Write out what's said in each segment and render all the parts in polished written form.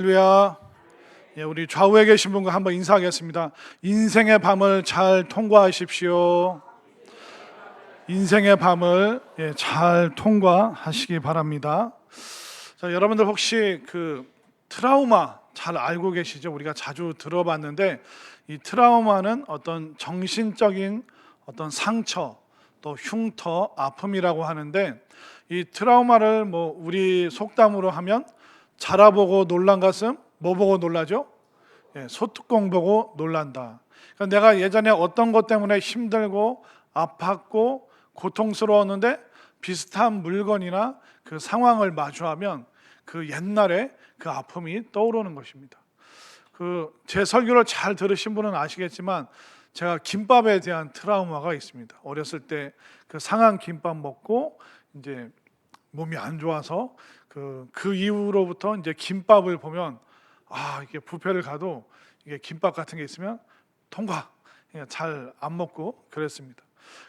할렐루야. 우리 좌우에 계신 분과 한번 인사하겠습니다. 인생의 밤을 잘 통과하십시오. 인생의 밤을 잘 통과하시기 바랍니다. 자, 여러분들 혹시 그 트라우마 잘 알고 계시죠? 우리가 자주 들어봤는데 이 트라우마는 어떤 정신적인 어떤 상처, 또 흉터, 아픔이라고 하는데 이 트라우마를 뭐 우리 속담으로 하면 자라보고 놀란 가슴 뭐 보고 놀라죠? 소뚜껑 보고 놀란다. 그러니까 내가 예전에 어떤 것 때문에 힘들고 아팠고 고통스러웠는데 비슷한 물건이나 그 상황을 마주하면 그 옛날에 그 아픔이 떠오르는 것입니다. 제 설교를 잘 들으신 분은 아시겠지만 제가 김밥에 대한 트라우마가 있습니다. 어렸을 때 그 상한 김밥 먹고 이제 몸이 안 좋아서 그 이후로부터 이제 김밥을 보면 이게 뷔페를 가도 이게 김밥 같은 게 있으면 통과 잘 안 먹고 그랬습니다.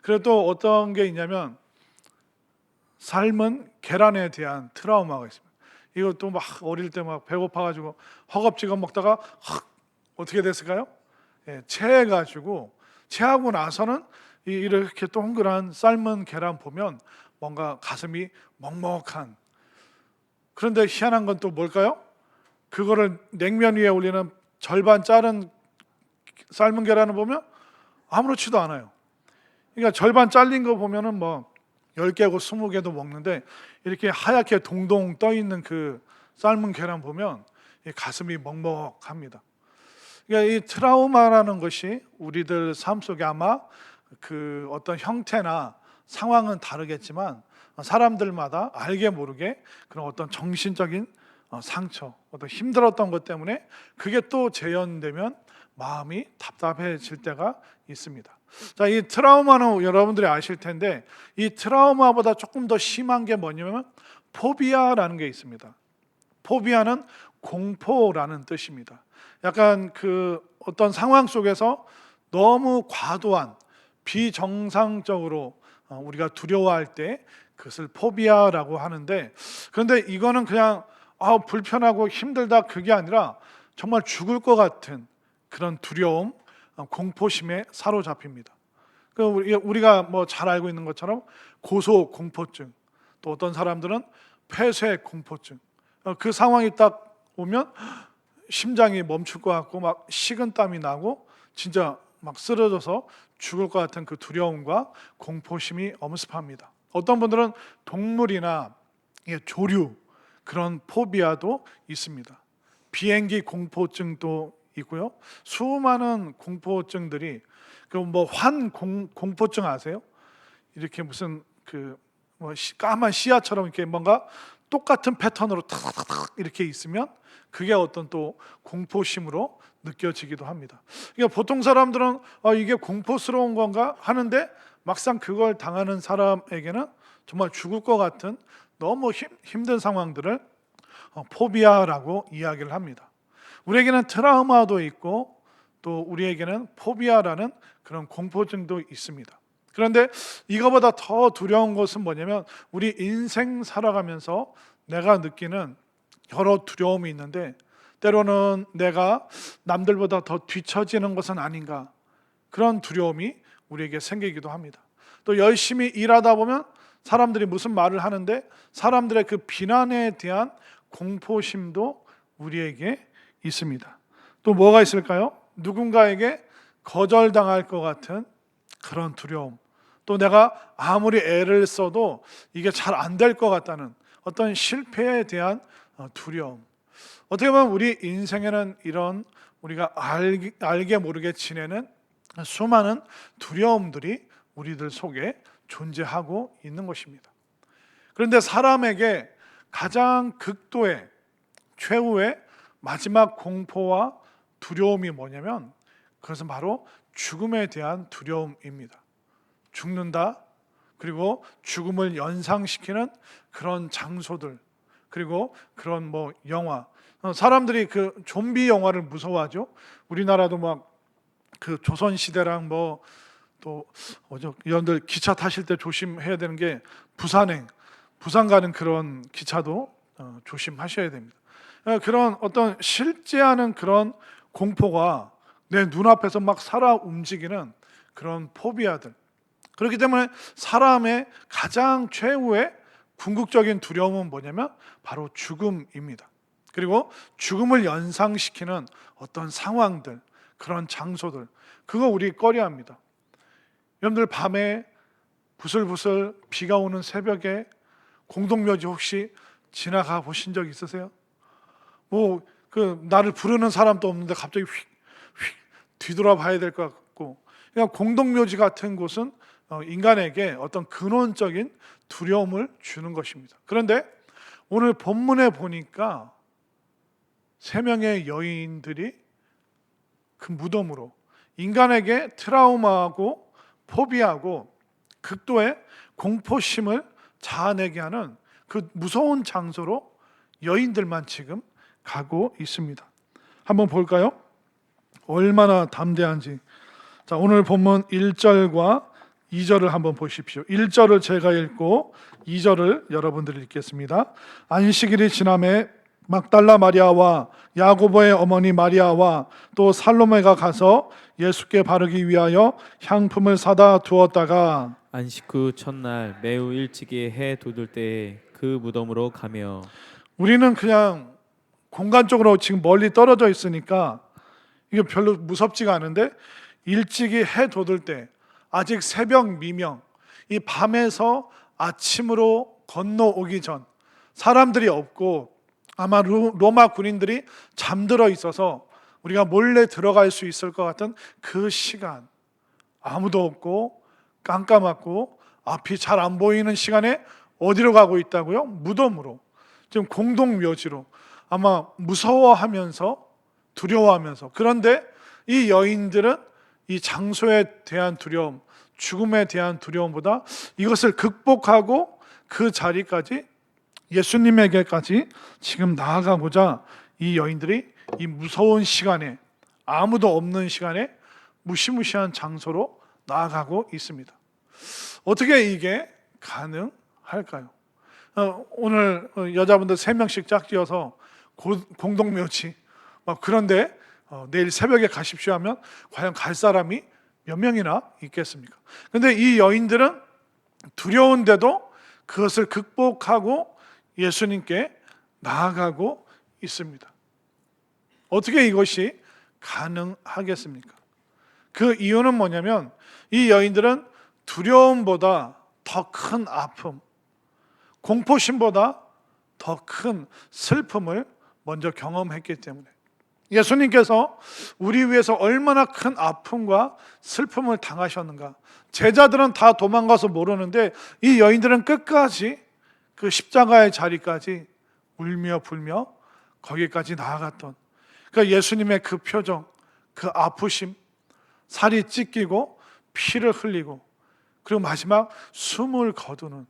그리고 또 어떤 게 있냐면 삶은 계란에 대한 트라우마가 있습니다. 이것도 막 어릴 때 막 배고파가지고 허겁지겁 먹다가 어떻게 됐을까요? 체해가지고 체하고 나서는 이렇게 동그란 삶은 계란 보면 뭔가 가슴이 먹먹한. 그런데 희한한 건 또 뭘까요? 그거를 냉면 위에 올리는 절반 자른 삶은 계란을 보면 아무렇지도 않아요. 그러니까 절반 잘린 거 보면은 뭐 10개고 20개도 먹는데 이렇게 하얗게 동동 떠 있는 그 삶은 계란 보면 가슴이 먹먹합니다. 그러니까 이 트라우마라는 것이 우리들 삶 속에 아마 그 어떤 형태나 상황은 다르겠지만 사람들마다 알게 모르게 그런 어떤 정신적인 상처, 어떤 힘들었던 것 때문에 그게 또 재현되면 마음이 답답해질 때가 있습니다. 자, 이 트라우마는 여러분들이 아실 텐데 이 트라우마보다 조금 더 심한 게 뭐냐면 포비아라는 게 있습니다. 포비아는 공포라는 뜻입니다. 약간 그 어떤 상황 속에서 너무 과도한 비정상적으로 우리가 두려워할 때 그것을 포비아라고 하는데, 그런데 이거는 그냥 불편하고 힘들다 그게 아니라 정말 죽을 것 같은 그런 두려움, 공포심에 사로잡힙니다. 우리가 뭐 잘 알고 있는 것처럼 고소공포증, 또 어떤 사람들은 폐쇄공포증, 그 상황이 딱 오면 심장이 멈출 것 같고 막 식은땀이 나고 진짜 막 쓰러져서 죽을 것 같은 그 두려움과 공포심이 엄습합니다. 어떤 분들은 동물이나 조류 그런 포비아도 있습니다. 비행기 공포증도 있고요. 수많은 공포증들이 뭐 공포증 아세요? 이렇게 무슨 까만 시야처럼 이렇게 뭔가 똑같은 패턴으로 탁탁탁 이렇게 있으면 그게 어떤 또 공포심으로 느껴지기도 합니다. 그러니까 보통 사람들은 이게 공포스러운 건가 하는데 막상 그걸 당하는 사람에게는 정말 죽을 것 같은 너무 힘든 상황들을 포비아라고 이야기를 합니다. 우리에게는 트라우마도 있고 또 우리에게는 포비아라는 그런 공포증도 있습니다. 그런데 이거보다 더 두려운 것은 뭐냐면 우리 인생 살아가면서 내가 느끼는 여러 두려움이 있는데 때로는 내가 남들보다 더 뒤처지는 것은 아닌가, 그런 두려움이 우리에게 생기기도 합니다. 또 열심히 일하다 보면 사람들이 무슨 말을 하는데 사람들의 그 비난에 대한 공포심도 우리에게 있습니다. 또 뭐가 있을까요? 누군가에게 거절당할 것 같은 그런 두려움, 또 내가 아무리 애를 써도 이게 잘 안 될 것 같다는 어떤 실패에 대한 두려움. 어떻게 보면 우리 인생에는 이런 우리가 알게 모르게 지내는 수많은 두려움들이 우리들 속에 존재하고 있는 것입니다. 그런데 사람에게 가장 극도의 최후의 마지막 공포와 두려움이 뭐냐면 그것은 바로 죽음에 대한 두려움입니다. 죽는다, 그리고 죽음을 연상시키는 그런 장소들, 그리고 그런 뭐 영화, 사람들이 그 좀비 영화를 무서워하죠. 우리나라도 막 그 조선 시대랑 뭐 또 여러분들 기차 타실 때 조심해야 되는 게 부산 가는 그런 기차도 조심하셔야 됩니다. 그런 어떤 실제하는 그런 공포가 내 눈앞에서 막 살아 움직이는 그런 포비아들. 그렇기 때문에 사람의 가장 최후의 궁극적인 두려움은 뭐냐면 바로 죽음입니다. 그리고 죽음을 연상시키는 어떤 상황들, 그런 장소들, 그거 우리 꺼려합니다. 여러분들 밤에 부슬부슬 비가 오는 새벽에 공동묘지 혹시 지나가 보신 적 있으세요? 뭐 그 나를 부르는 사람도 없는데 갑자기 휙 뒤돌아봐야 될 것 같고, 그냥 공동묘지 같은 곳은 인간에게 어떤 근원적인 두려움을 주는 것입니다. 그런데 오늘 본문에 보니까 세 명의 여인들이 그 무덤으로 인간에게 트라우마하고 포비하고 극도의 공포심을 자아내게 하는 그 무서운 장소로 여인들만 지금 가고 있습니다. 한번 볼까요? 얼마나 담대한지. 자, 오늘 본문 1절과 2절을 한번 보십시오. 1절을 제가 읽고 2절을 여러분들이 읽겠습니다. 안식일이 지남에 막달라 마리아와 야고보의 어머니 마리아와 또 살로메가 가서 예수께 바르기 위하여 향품을 사다 두었다가 안식 후 첫날 매우 일찍이 해 돋을 때에 그 무덤으로 가며. 우리는 그냥 공간적으로 지금 멀리 떨어져 있으니까 이게 별로 무섭지가 않은데, 일찍이 해 돋을 때 아직 새벽 미명, 이 밤에서 아침으로 건너오기 전, 사람들이 없고 아마 로마 군인들이 잠들어 있어서 우리가 몰래 들어갈 수 있을 것 같은 그 시간, 아무도 없고 깜깜하고 앞이 잘 안 보이는 시간에 어디로 가고 있다고요? 무덤으로, 지금 공동묘지로, 아마 무서워하면서 두려워하면서. 그런데 이 여인들은 이 장소에 대한 두려움, 죽음에 대한 두려움보다 이것을 극복하고 그 자리까지, 예수님에게까지 지금 나아가고자 이 여인들이 이 무서운 시간에, 아무도 없는 시간에 무시무시한 장소로 나아가고 있습니다. 어떻게 이게 가능할까요? 오늘 여자분들 3명씩 짝지어서 공동묘지, 그런데 내일 새벽에 가십시오 하면 과연 갈 사람이 몇 명이나 있겠습니까? 근데 이 여인들은 두려운데도 그것을 극복하고 예수님께 나아가고 있습니다. 어떻게 이것이 가능하겠습니까? 그 이유는 뭐냐면 이 여인들은 두려움보다 더 큰 아픔, 공포심보다 더 큰 슬픔을 먼저 경험했기 때문에, 예수님께서 우리 위해서 얼마나 큰 아픔과 슬픔을 당하셨는가. 제자들은 다 도망가서 모르는데 이 여인들은 끝까지 그 십자가의 자리까지 울며 불며 거기까지 나아갔던, 그러니까 예수님의 그 표정, 그 아프심, 살이 찢기고 피를 흘리고 그리고 마지막 숨을 거두는,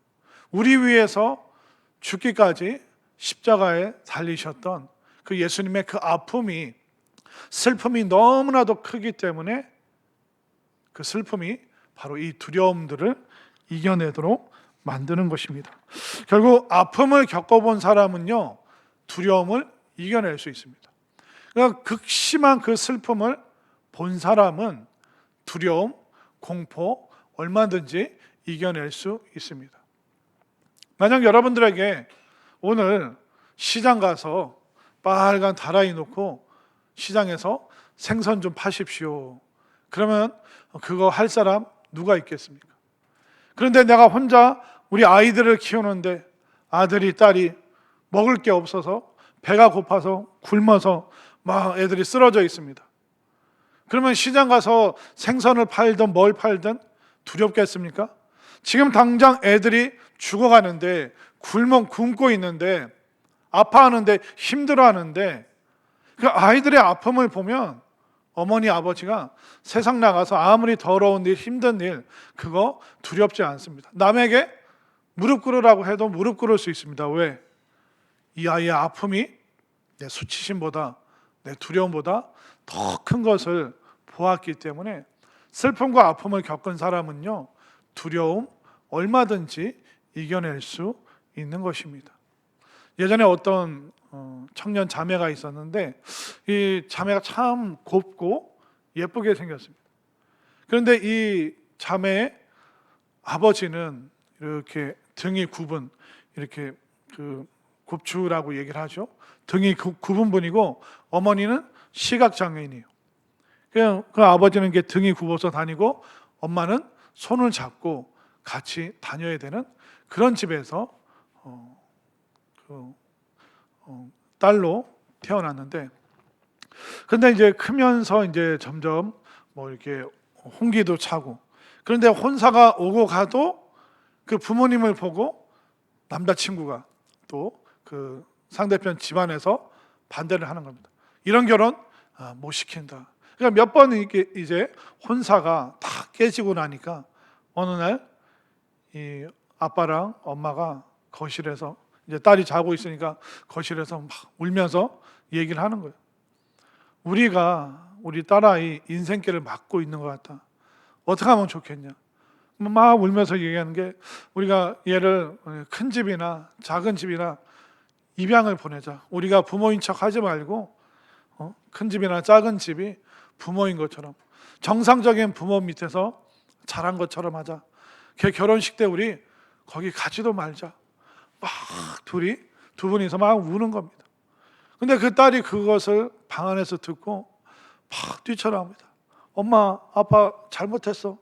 우리 위해서 죽기까지 십자가에 달리셨던 그 예수님의 그 아픔이, 슬픔이 너무나도 크기 때문에 그 슬픔이 바로 이 두려움들을 이겨내도록 만드는 것입니다. 결국 아픔을 겪어본 사람은요, 두려움을 이겨낼 수 있습니다. 그러니까 극심한 그 슬픔을 본 사람은 두려움, 공포 얼마든지 이겨낼 수 있습니다. 만약 여러분들에게 오늘 시장 가서 빨간 다라이 놓고 시장에서 생선 좀 파십시오, 그러면 그거 할 사람 누가 있겠습니까? 그런데 내가 혼자 우리 아이들을 키우는데 아들이 딸이 먹을 게 없어서 배가 고파서 굶어서 막 애들이 쓰러져 있습니다. 그러면 시장 가서 생선을 팔든 뭘 팔든 두렵겠습니까? 지금 당장 애들이 죽어가는데, 굶고 있는데, 아파하는데, 힘들어하는데, 그 아이들의 아픔을 보면 어머니 아버지가 세상 나가서 아무리 더러운 일, 힘든 일, 그거 두렵지 않습니다. 남에게 무릎 꿇으라고 해도 무릎 꿇을 수 있습니다. 왜? 이 아이의 아픔이 내 수치심보다, 내 두려움보다 더 큰 것을 보았기 때문에, 슬픔과 아픔을 겪은 사람은요, 두려움 얼마든지 이겨낼 수 있는 것입니다. 예전에 어떤 청년 자매가 있었는데 이 자매가 참 곱고 예쁘게 생겼습니다. 그런데 이 자매의 아버지는 이렇게 등이 굽은 이렇게 그 곱추라고 얘기를 하죠. 등이 굽은 분이고 어머니는 시각 장애인이에요. 그냥 그 아버지는 이게 등이 굽어서 다니고 엄마는 손을 잡고 같이 다녀야 되는 그런 집에서 딸로 태어났는데, 근데 이제 크면서 이제 점점 뭐 이렇게 홍기도 차고, 그런데 혼사가 오고 가도 그 부모님을 보고 남자친구가 또 그 상대편 집안에서 반대를 하는 겁니다. 이런 결혼 못 시킨다. 그러니까 몇 번 이제 혼사가 다 깨지고 나니까 어느 날 이 아빠랑 엄마가 거실에서, 이제 딸이 자고 있으니까 거실에서 막 울면서 얘기를 하는 거예요. 우리 딸아이 인생길을 막고 있는 것 같다. 어떻게 하면 좋겠냐. 막 울면서 얘기하는 게, 우리가 얘를 큰 집이나 작은 집이나 입양을 보내자. 우리가 부모인 척 하지 말고 큰 집이나 작은 집이 부모인 것처럼 정상적인 부모 밑에서 자란 것처럼 하자. 걔 결혼식 때 우리 거기 가지도 말자. 막 두 분이서 막 우는 겁니다. 근데 그 딸이 그것을 방 안에서 듣고 막 뛰쳐나옵니다. 엄마, 아빠 잘못했어.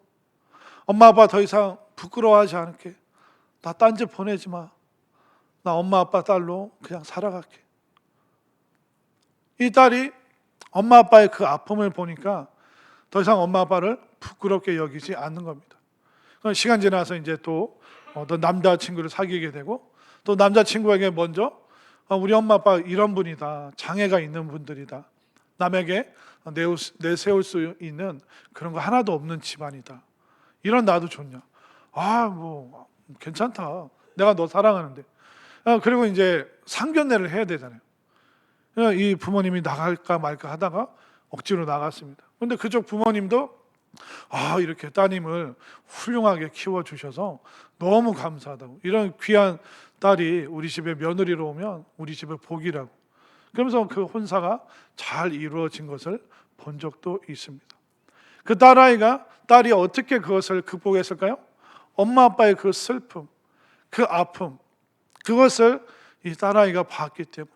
엄마, 아빠 더 이상 부끄러워하지 않을게. 나 딴 집 보내지 마. 나 엄마, 아빠 딸로 그냥 살아갈게. 이 딸이 엄마, 아빠의 그 아픔을 보니까 더 이상 엄마, 아빠를 부끄럽게 여기지 않는 겁니다. 시간 지나서 이제 또 남자친구를 사귀게 되고, 또 남자친구에게 먼저 우리 엄마 아빠 이런 분이다, 장애가 있는 분들이다, 남에게 내세울 수 있는 그런 거 하나도 없는 집안이다, 이런 나도 좋냐, 뭐 괜찮다, 내가 너 사랑하는데. 그리고 이제 상견례를 해야 되잖아요. 이 부모님이 나갈까 말까 하다가 억지로 나갔습니다. 근데 그쪽 부모님도 이렇게 따님을 훌륭하게 키워주셔서 너무 감사하다고, 이런 귀한 딸이 우리 집에 며느리로 오면 우리 집의 복이라고, 그러면서 그 혼사가 잘 이루어진 것을 본 적도 있습니다. 그 딸이 어떻게 그것을 극복했을까요? 엄마 아빠의 그 슬픔, 그 아픔, 그것을 이 딸아이가 봤기 때문에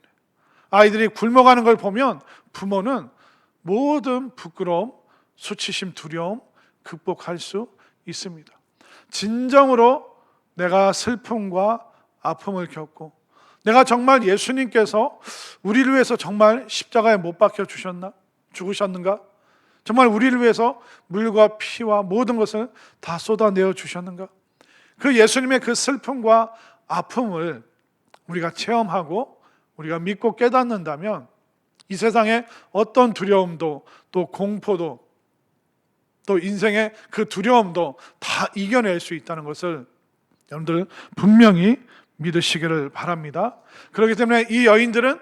아이들이 굶어가는 걸 보면 부모는 모든 부끄러움, 수치심, 두려움 극복할 수 있습니다. 진정으로 내가 슬픔과 아픔을 겪고, 내가 정말 예수님께서 우리를 위해서 정말 십자가에 못 박혀 죽으셨는가? 정말 우리를 위해서 물과 피와 모든 것을 다 쏟아내어 주셨는가? 그 예수님의 그 슬픔과 아픔을 우리가 체험하고 우리가 믿고 깨닫는다면 이 세상에 어떤 두려움도, 또 공포도, 또 인생의 그 두려움도 다 이겨낼 수 있다는 것을 여러분들 분명히 믿으시기를 바랍니다. 그렇기 때문에 이 여인들은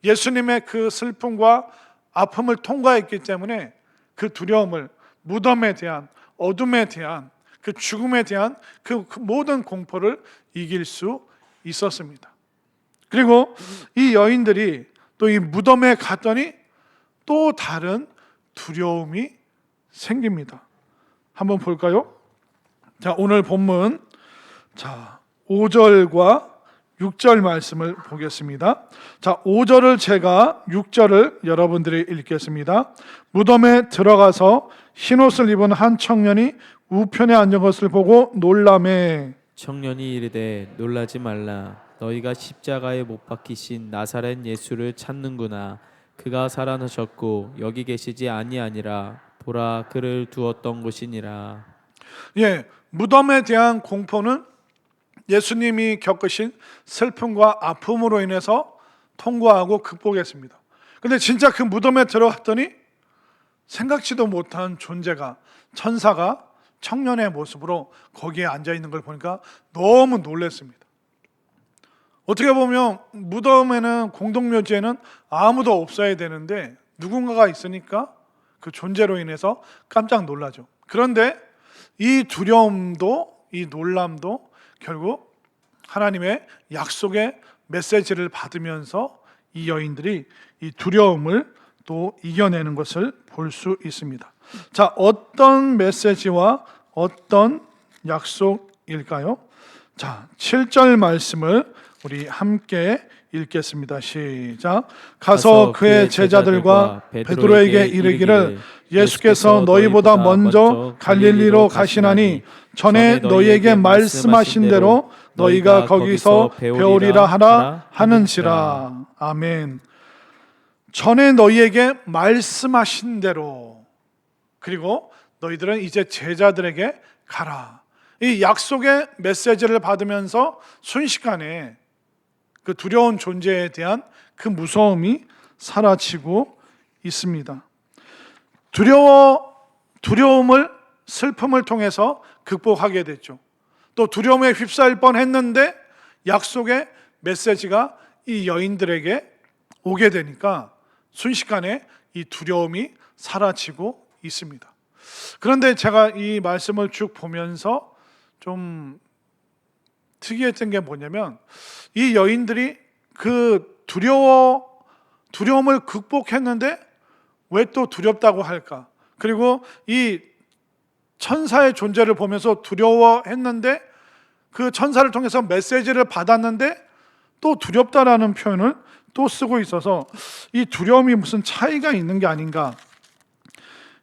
예수님의 그 슬픔과 아픔을 통과했기 때문에 그 두려움을, 무덤에 대한, 어둠에 대한, 그 죽음에 대한 그 모든 공포를 이길 수 있었습니다. 그리고 이 여인들이 또 이 무덤에 갔더니 또 다른 두려움이 생깁니다. 한번 볼까요? 자, 오늘 본문 5절과 6절 말씀을 보겠습니다. 자, 5절을 제가 6절을 여러분들이 읽겠습니다. 무덤에 들어가서 흰옷을 입은 한 청년이 우편에 앉은 것을 보고 놀라매. 청년이 이르되 놀라지 말라. 너희가 십자가에 못 박히신 나사렛 예수를 찾는구나. 그가 살아나셨고 여기 계시지 아니하니라. 보라, 그를 두었던 곳이니라. 무덤에 대한 공포는 예수님이 겪으신 슬픔과 아픔으로 인해서 통과하고 극복했습니다. 근데 진짜 그 무덤에 들어갔더니 생각지도 못한 존재가, 천사가 청년의 모습으로 거기에 앉아 있는 걸 보니까 너무 놀랐습니다. 어떻게 보면 무덤에는, 공동묘지에는 아무도 없어야 되는데 누군가가 있으니까 그 존재로 인해서 깜짝 놀라죠. 그런데 이 두려움도, 이 놀람도 결국 하나님의 약속의 메시지를 받으면서 이 여인들이 이 두려움을 또 이겨내는 것을 볼 수 있습니다. 자, 어떤 메시지와 어떤 약속일까요? 자, 7절 말씀을 우리 함께 읽겠습니다. 시작. 가서 그의 제자들과 베드로에게 이르기를 예수께서 너희보다 먼저 갈릴리로 가시나니 전에 너희에게 말씀하신 대로 너희가 거기서 배우리라 하라 하는지라. 아멘. 전에 너희에게 말씀하신 대로, 그리고 너희들은 이제 제자들에게 가라. 이 약속의 메시지를 받으면서 순식간에 그 두려운 존재에 대한 그 무서움이 사라지고 있습니다. 두려움을, 슬픔을 통해서 극복하게 됐죠. 또 두려움에 휩싸일 뻔했는데 약속의 메시지가 이 여인들에게 오게 되니까 순식간에 이 두려움이 사라지고 있습니다. 그런데 제가 이 말씀을 쭉 보면서 좀 특이했던 게 뭐냐면, 이 여인들이 그 두려움을 극복했는데 왜 또 두렵다고 할까? 그리고 이 천사의 존재를 보면서 두려워했는데 그 천사를 통해서 메시지를 받았는데 또 두렵다라는 표현을 또 쓰고 있어서 이 두려움이 무슨 차이가 있는 게 아닌가.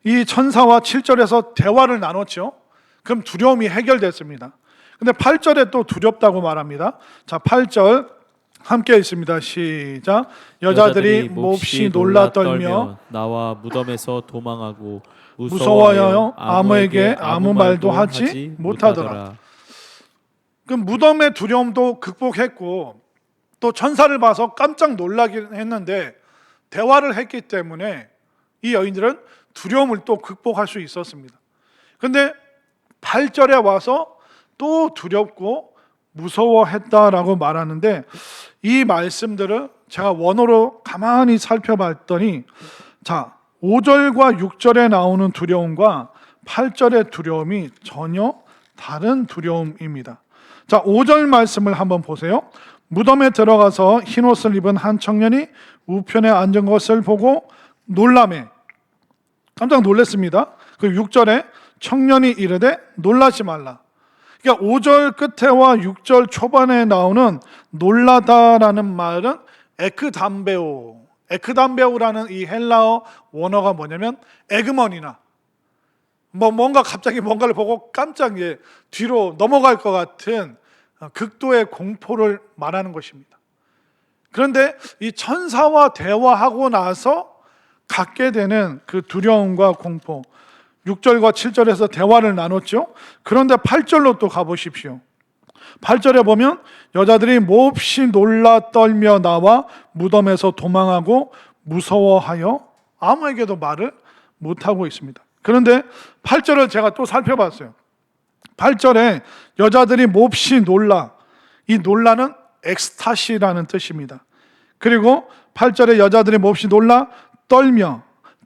이 천사와 7절에서 대화를 나눴죠. 그럼 두려움이 해결됐습니다. 근데 8절에 또 두렵다고 말합니다. 자, 8절 함께 있습니다. 시작. 여자들이 몹시 놀라 떨며 나와 무덤에서 도망하고 무서워하여 아무에게 아무 말도 하지 못하더라. 그 무덤의 두려움도 극복했고 또 천사를 봐서 깜짝 놀라긴 했는데 대화를 했기 때문에 이 여인들은 두려움을 또 극복할 수 있었습니다. 근데 8절에 와서 또 두렵고 무서워했다라고 말하는데, 이 말씀들을 제가 원어로 가만히 살펴봤더니, 자, 5절과 6절에 나오는 두려움과 8절의 두려움이 전혀 다른 두려움입니다. 자, 5절 말씀을 한번 보세요. 무덤에 들어가서 흰옷을 입은 한 청년이 우편에 앉은 것을 보고 놀라매 깜짝 놀랐습니다. 그 6절에 청년이 이르되 놀라지 말라. 그러니까 5절 끝에와 6절 초반에 나오는 놀라다라는 말은 에크담베오라는 이 헬라어 원어가 뭐냐면 에그머니나 뭔가 갑자기 뭔가를 보고 깜짝 뒤로 넘어갈 것 같은 극도의 공포를 말하는 것입니다. 그런데 이 천사와 대화하고 나서 갖게 되는 그 두려움과 공포, 6절과 7절에서 대화를 나눴죠. 그런데 8절로 또 가보십시오. 8절에 보면 여자들이 몹시 놀라 떨며 나와 무덤에서 도망하고 무서워하여 아무에게도 말을 못하고 있습니다. 그런데 8절을 제가 또 살펴봤어요. 8절에 여자들이 몹시 놀라, 이 놀라는 엑스타시라는 뜻입니다. 그리고 8절에 여자들이 몹시 놀라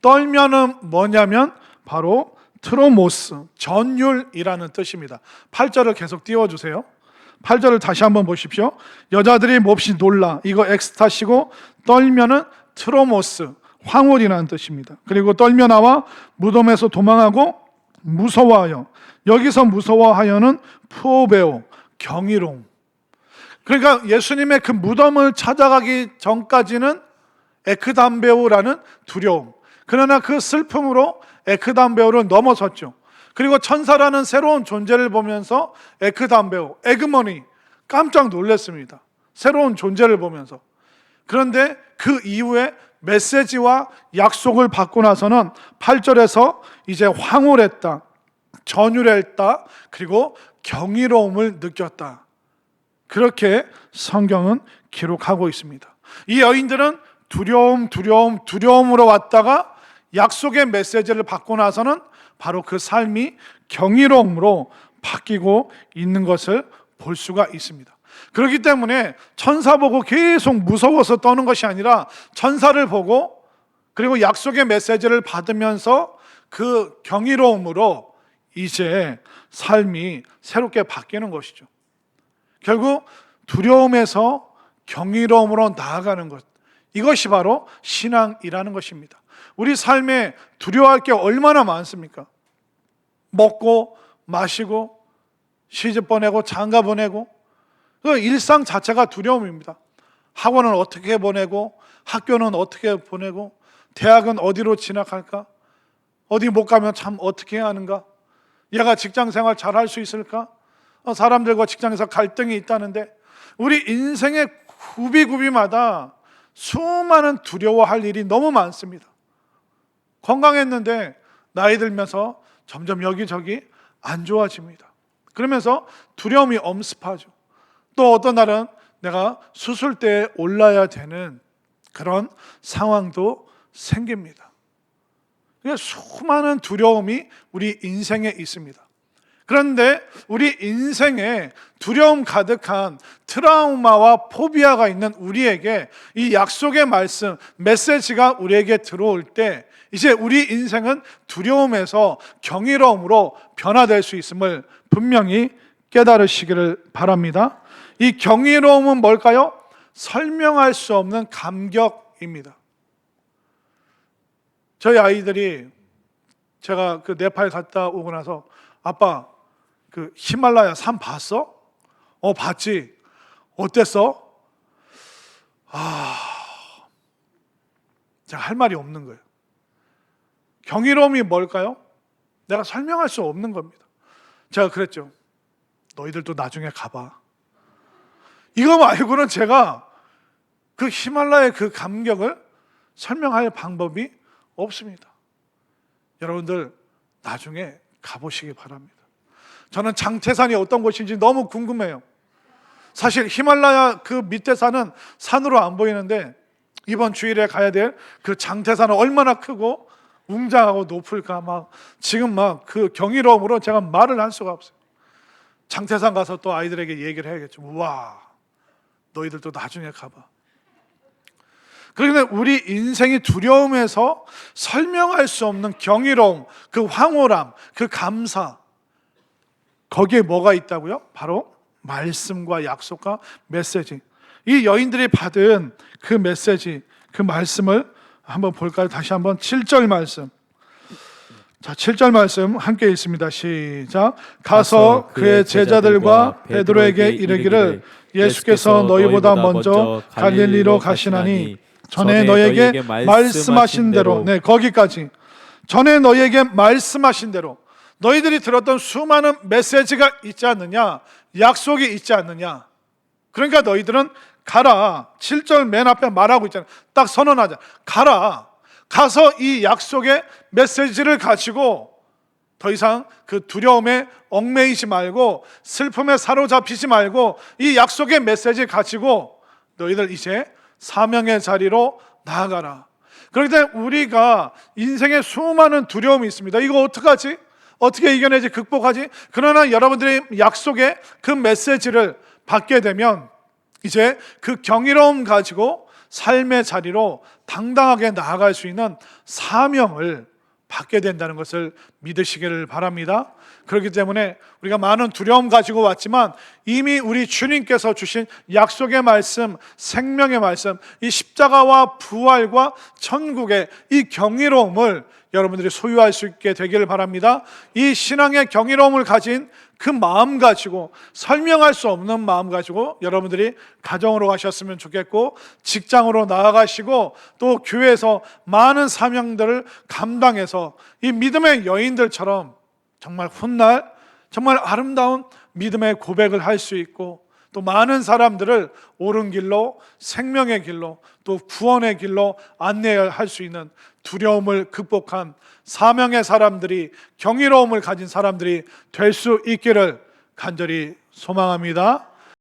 떨면은 뭐냐면 바로 트로모스, 전율이라는 뜻입니다. 8절을 계속 띄워주세요. 8절을 다시 한번 보십시오. 여자들이 몹시 놀라, 이거 엑스타시고 떨면은 트로모스, 황홀이라는 뜻입니다. 그리고 떨며 나와 무덤에서 도망하고 무서워하여, 여기서 무서워하여는 푸오베오, 경이로움. 그러니까 예수님의 그 무덤을 찾아가기 전까지는 에크담베오라는 두려움, 그러나 그 슬픔으로 에크담베오를 넘어섰죠. 그리고 천사라는 새로운 존재를 보면서 에크담베오, 에그머니, 깜짝 놀랐습니다. 새로운 존재를 보면서. 그런데 그 이후에 메시지와 약속을 받고 나서는 8절에서 이제 황홀했다, 전율했다, 그리고 경이로움을 느꼈다. 그렇게 성경은 기록하고 있습니다. 이 여인들은 두려움으로 왔다가 약속의 메시지를 받고 나서는 바로 그 삶이 경이로움으로 바뀌고 있는 것을 볼 수가 있습니다. 그렇기 때문에 천사 보고 계속 무서워서 떠는 것이 아니라 천사를 보고 그리고 약속의 메시지를 받으면서 그 경이로움으로 이제 삶이 새롭게 바뀌는 것이죠. 결국 두려움에서 경이로움으로 나아가는 것, 이것이 바로 신앙이라는 것입니다. 우리 삶에 두려워할 게 얼마나 많습니까? 먹고 마시고 시집 보내고 장가 보내고, 그 일상 자체가 두려움입니다. 학원은 어떻게 보내고, 학교는 어떻게 보내고, 대학은 어디로 진학할까? 어디 못 가면 참 어떻게 해야 하는가? 얘가 직장 생활 잘 할 수 있을까? 사람들과 직장에서 갈등이 있다는데, 우리 인생의 구비구비마다 수많은 두려워할 일이 너무 많습니다. 건강했는데 나이 들면서 점점 여기저기 안 좋아집니다. 그러면서 두려움이 엄습하죠. 또 어떤 날은 내가 수술대에 올라야 되는 그런 상황도 생깁니다. 수많은 두려움이 우리 인생에 있습니다. 그런데 우리 인생에 두려움 가득한 트라우마와 포비아가 있는 우리에게 이 약속의 말씀, 메시지가 우리에게 들어올 때 이제 우리 인생은 두려움에서 경이로움으로 변화될 수 있음을 분명히 깨달으시기를 바랍니다. 이 경이로움은 뭘까요? 설명할 수 없는 감격입니다. 저희 아이들이 제가 그 네팔 갔다 오고 나서 아빠 그 히말라야 산 봤어? 봤지. 어땠어? 제가 할 말이 없는 거예요. 경이로움이 뭘까요? 내가 설명할 수 없는 겁니다. 제가 그랬죠. 너희들도 나중에 가봐. 이거 말고는 제가 그 히말라야의 그 감격을 설명할 방법이 없습니다. 여러분들 나중에 가보시기 바랍니다. 저는 장태산이 어떤 곳인지 너무 궁금해요. 사실 히말라야 그 밑에 산은 산으로 안 보이는데 이번 주일에 가야 될 그 장태산은 얼마나 크고 웅장하고 높을까, 지금 그 경이로움으로 제가 말을 할 수가 없어요. 장태산 가서 또 아이들에게 얘기를 해야겠죠. 우와, 너희들도 나중에 가봐. 그런데 우리 인생이 두려움에서 설명할 수 없는 경이로움, 그 황홀함, 그 감사, 거기에 뭐가 있다고요? 바로 말씀과 약속과 메시지. 이 여인들이 받은 그 메시지, 그 말씀을 한번 볼까요? 다시 한번 7절 말씀. 자, 7절 말씀 함께 읽습니다. 시작. 가서 그의 제자들과 베드로에게 이르기를 예수께서 너희보다 먼저 갈릴리로 가시나니 전에 너희에게 말씀하신 대로, 거기까지. 전에 너희에게 말씀하신 대로 너희들이 들었던 수많은 메시지가 있지 않느냐, 약속이 있지 않느냐. 그러니까 너희들은 가라. 7절 맨 앞에 말하고 있잖아요. 딱 선언하자. 가라. 가서 이 약속의 메시지를 가지고 더 이상 그 두려움에 얽매이지 말고 슬픔에 사로잡히지 말고 이 약속의 메시지를 가지고 너희들 이제 사명의 자리로 나아가라. 그렇기 때문에 우리가 인생에 수많은 두려움이 있습니다. 이거 어떡하지? 어떻게 이겨내지? 극복하지? 그러나 여러분들이 약속의 그 메시지를 받게 되면 이제 그 경이로움 가지고 삶의 자리로 당당하게 나아갈 수 있는 사명을 받게 된다는 것을 믿으시기를 바랍니다. 그렇기 때문에 우리가 많은 두려움 가지고 왔지만 이미 우리 주님께서 주신 약속의 말씀, 생명의 말씀, 이 십자가와 부활과 천국의 이 경이로움을 여러분들이 소유할 수 있게 되기를 바랍니다. 이 신앙의 경이로움을 가진 그 마음 가지고, 설명할 수 없는 마음 가지고 여러분들이 가정으로 가셨으면 좋겠고, 직장으로 나아가시고, 또 교회에서 많은 사명들을 감당해서 이 믿음의 여인들처럼 정말 훗날 정말 아름다운 믿음의 고백을 할 수 있고, 또 많은 사람들을 옳은 길로, 생명의 길로, 또 구원의 길로 안내할 수 있는 두려움을 극복한 사명의 사람들이, 경이로움을 가진 사람들이 될 수 있기를 간절히 소망합니다.